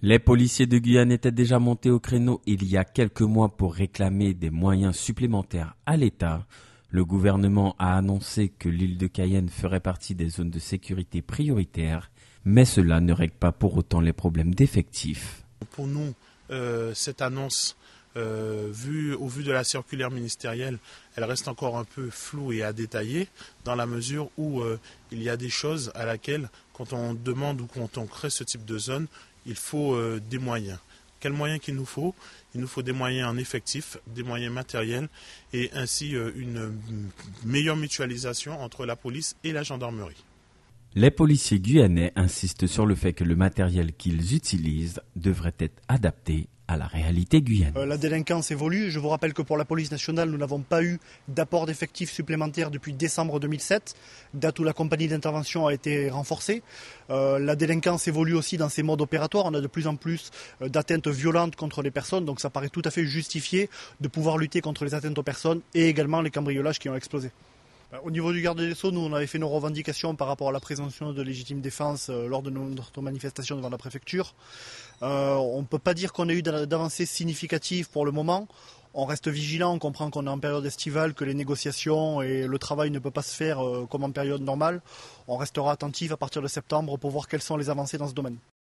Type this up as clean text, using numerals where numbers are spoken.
Les policiers de Guyane étaient déjà montés au créneau il y a quelques mois pour réclamer des moyens supplémentaires à l'État. Le gouvernement a annoncé que l'île de Cayenne ferait partie des zones de sécurité prioritaires, mais cela ne règle pas pour autant les problèmes d'effectifs. Pour nous, cette annonce, au vu de la circulaire ministérielle, elle reste encore un peu floue et à détailler, dans la mesure où il y a des choses à laquelle, quand on demande ou quand on crée ce type de zone, il faut des moyens. Quels moyens qu'il nous faut? Il nous faut des moyens en effectif, des moyens matériels et ainsi une meilleure mutualisation entre la police et la gendarmerie. Les policiers guyanais insistent sur le fait que le matériel qu'ils utilisent devrait être adapté à la réalité guyanaise. La délinquance évolue. Je vous rappelle que pour la police nationale, nous n'avons pas eu d'apport d'effectifs supplémentaires depuis décembre 2007, date où la compagnie d'intervention a été renforcée. La délinquance évolue aussi dans ses modes opératoires. On a de plus en plus d'atteintes violentes contre les personnes, donc ça paraît tout à fait justifié de pouvoir lutter contre les atteintes aux personnes et également les cambriolages qui ont explosé. Au niveau du garde des Sceaux, nous on avait fait nos revendications par rapport à la présomption de légitime défense lors de notre manifestation devant la préfecture. On ne peut pas dire qu'on ait eu d'avancées significatives pour le moment. On reste vigilant, on comprend qu'on est en période estivale, que les négociations et le travail ne peuvent pas se faire comme en période normale. On restera attentif à partir de septembre pour voir quelles sont les avancées dans ce domaine.